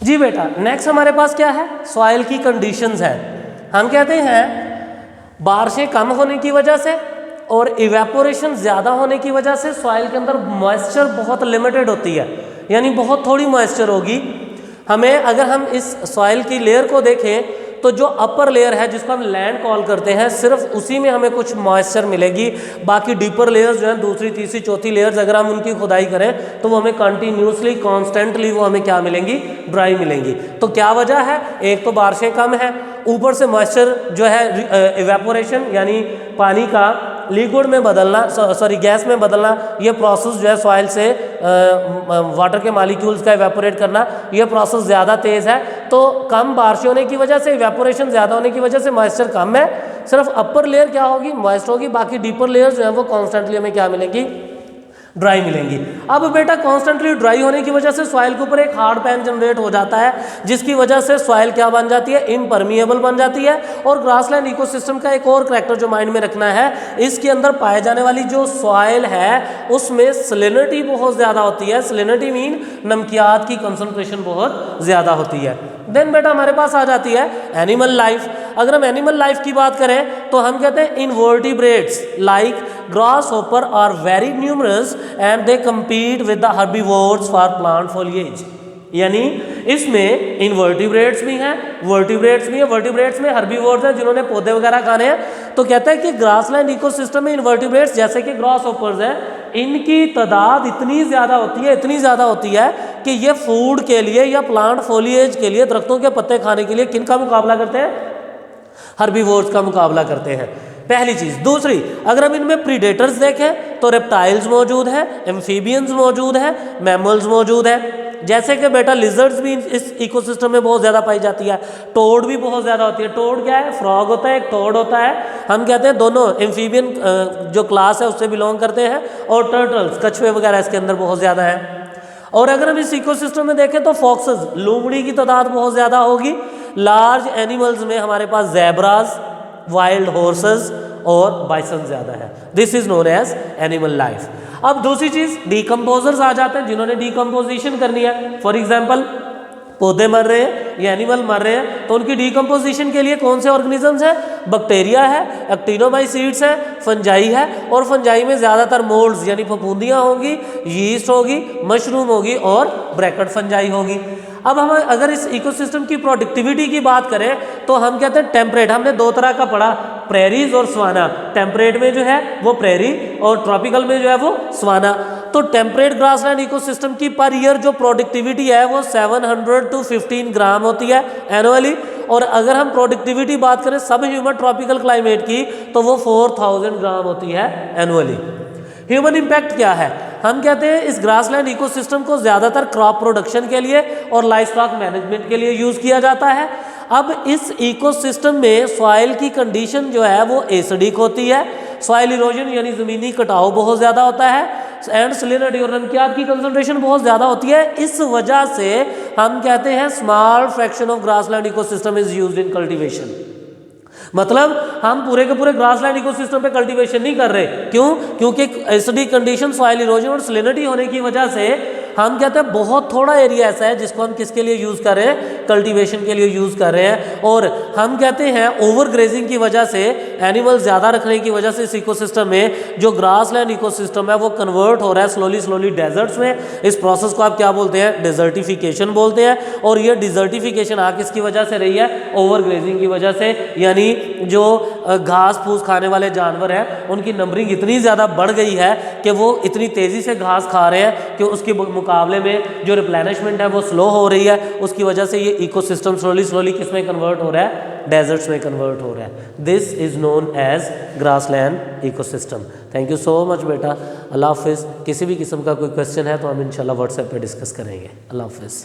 जी बेटा, नेक्स्ट हमारे पास क्या है, सॉइल की कंडीशंस है। हम कहते हैं बारिशें कम होने की वजह से और इवेपोरेशन ज़्यादा होने की वजह से सॉइल के अंदर मॉइस्चर बहुत लिमिटेड होती है, यानी बहुत थोड़ी मॉइस्चर होगी। हमें अगर हम इस सॉइल की लेयर को देखें तो जो अपर लेयर है जिसको हम लैंड कॉल करते हैं, सिर्फ उसी में हमें कुछ मॉइस्चर मिलेगी। बाकी डीपर लेयर्स जो है, दूसरी तीसरी चौथी लेयर्स, अगर हम उनकी खुदाई करें तो वो हमें कंटिन्यूसली कॉन्स्टेंटली वो हमें क्या मिलेंगी, ड्राई मिलेंगी। तो क्या वजह है, एक तो बारिशें कम है, ऊपर से मॉइस्चर जो है इवेपोरेशन यानी पानी का लिक्विड में बदलना, सॉरी गैस में बदलना, ये प्रोसेस जो है सॉइल से वाटर के मॉलिक्यूल्स का इवेपोरेट करना, ये प्रोसेस ज़्यादा तेज़ है। तो कम बारिश होने की वजह से, इवेपोरेशन ज़्यादा होने की वजह से मॉइस्चर कम है, सिर्फ अपर लेयर क्या होगी, मॉइस्ट होगी, बाकी डीपर लेयर जो है वो कॉन्स्टेंटली हमें क्या मिलेंगी, ड्राई मिलेंगी। अब बेटा कॉन्स्टेंटली ड्राई होने की वजह से सॉइल के ऊपर एक हार्ड पैन जनरेट हो जाता है, जिसकी वजह से सॉइल क्या बन जाती है, इम्परमिएबल बन जाती है। और ग्रासलैंड इकोसिस्टम का एक और करैक्टर जो माइंड में रखना है, इसके अंदर पाए जाने वाली जो सॉइल है उसमें सलिनिटी बहुत ज़्यादा होती है। सलिनिटी मीन नमकियात की कंसंट्रेशन बहुत ज़्यादा होती है। देन बेटा हमारे पास आ जाती है एनिमल लाइफ। अगर हम एनिमल लाइफ की बात करें तो हम कहते हैं invertebrates like grasshopper are very numerous and they compete with the herbivores for plant foliage। यानी इसमें इनवर्टिब्रेट्स भी हैं, वर्टिब्रेट्स भी हैं। वर्टिब्रेट्स में हर्बीवोर्स हैं जिन्होंने पौधे वगैरह खाने हैं। तो कहता है कि ग्रासलैंड इकोसिस्टम में इनवर्टिब्रेट्स जैसे कि ग्रासहॉपर्स हैं, इनकी तादाद इतनी ज़्यादा होती है कि ये फूड के लिए या प्लांट फोलिएज के लिए, दरख्तों के पत्ते खाने के लिए किन का मुकाबला करते हैं, हर्बीवोर्स का मुकाबला करते हैं। पहली चीज़। दूसरी, अगर हम इनमें प्रीडेटर्स देखें तो रेप्टाइल्स मौजूद है, एम्फीबियंस मौजूद है, मैमल्स मौजूद है। जैसे कि बेटा लिजर्ड्स भी इस इकोसिस्टम में बहुत ज़्यादा पाई जाती है, टोड भी बहुत ज़्यादा होती है। टोड क्या है, फ्रॉग होता है, एक टोड होता है। हम कहते हैं दोनों एम्फीबियन जो क्लास है उससे बिलोंग करते हैं। और टर्टल्स, कछुए वगैरह इसके अंदर बहुत ज़्यादा है। और अगर हम इस इकोसिस्टम में देखें तो फॉक्सेस, लोमड़ी की तादाद बहुत ज़्यादा होगी। लार्ज एनिमल्स में हमारे पास ज़ेब्रास, वाइल्ड हॉर्सेस और बाइसन ज़्यादा है। This is known as animal life. अब दूसरी चीज़, डीकम्पोजर्स आ जाते हैं जिन्होंने डीकम्पोजिशन करनी है। फॉर एग्जाम्पल पौधे मर रहे हैं या एनिमल मर रहे हैं तो उनकी डीकम्पोजिशन के लिए कौन से ऑर्गेनिजम्स हैं, बैक्टीरिया है, एक्टिनोमाइसीड्स है, फंजाई है। और फंजाई में ज़्यादातर मोल्ड्स यानी फफूंदियाँ होंगी, यीस्ट होगी, मशरूम होगी और ब्रैकेट फंजाई होगी। अब हम अगर इस इकोसिस्टम की प्रोडक्टिविटी की बात करें तो हम कहते हैं टेम्परेट। हमने दो तरह का पढ़ा, प्रेरीज और सवाना। टेम्परेट में जो है वो प्रेरी और ट्रॉपिकल में जो है वो सवाना। तो टेम्परेट ग्रासलैंड इकोसिस्टम की पर ईयर जो प्रोडक्टिविटी है वो 700 to 15 ग्राम होती है एनुअली। और अगर हम प्रोडक्टिविटी बात करें सब ह्यूमन ट्रॉपिकल क्लाइमेट की तो वो 4000 ग्राम होती है एनुअली। ह्यूमन इम्पैक्ट क्या है, हम कहते हैं इस ग्रासलैंड इकोसिस्टम को ज़्यादातर क्रॉप प्रोडक्शन के लिए और लाइफ स्टॉक मैनेजमेंट के लिए यूज़ किया जाता है। अब इस इकोसिस्टम में सॉइल की कंडीशन जो है वो एसिडिक होती है। सॉइल इरोजन यानी ज़मीनी कटाव बहुत ज़्यादा होता है एंड सलिनिटी और नमकियात की कंसंट्रेशन बहुत ज़्यादा होती है। इस वजह से हम कहते हैं small fraction of grassland ecosystem is used in cultivation. मतलब हम पूरे के पूरे ग्रासलैंड इकोसिस्टम पे कल्टीवेशन नहीं कर रहे। क्यों? क्योंकि एसिडिक कंडीशन, सॉइल इरोजन और सलिनिटी होने की वजह से हम कहते हैं बहुत थोड़ा एरिया ऐसा है जिसको हम किसके लिए यूज़ कर रहे हैं, कल्टीवेशन के लिए यूज़ कर रहे हैं। और हम कहते हैं ओवर ग्रेजिंग की वजह से, एनिमल ज़्यादा रखने की वजह से इस इकोसिस्टम में जो ग्रासलैंड इकोसिस्टम है वो कन्वर्ट हो रहा है स्लोली डेजर्ट्स में। इस प्रोसेस को आप क्या बोलते हैं, डिजर्टिफिकेशन बोलते हैं। और ये डिजर्टिफिकेशन आ किसकी वजह से रही है, ओवर ग्रेजिंग की वजह से। यानी जो घास फूस खाने वाले जानवर हैं उनकी नंबरिंग इतनी ज़्यादा बढ़ गई है कि वो इतनी तेज़ी से घास खा रहे हैं कि उसके मुकाबले में जो रिप्लेनिशमेंट है वो स्लो हो रही है। उसकी वजह से ये इकोसिस्टम स्लोली किस में कन्वर्ट हो रहा है, डेजर्ट्स में कन्वर्ट हो रहा है। This is known as grassland ecosystem. Thank you so much बेटा। अल्लाह हाफिज़। किसी भी किस्म का कोई क्वेश्चन है तो हम इंशाल्लाह व्हाट्सएप पे डिस्कस करेंगे। अल्लाह हाफिज़।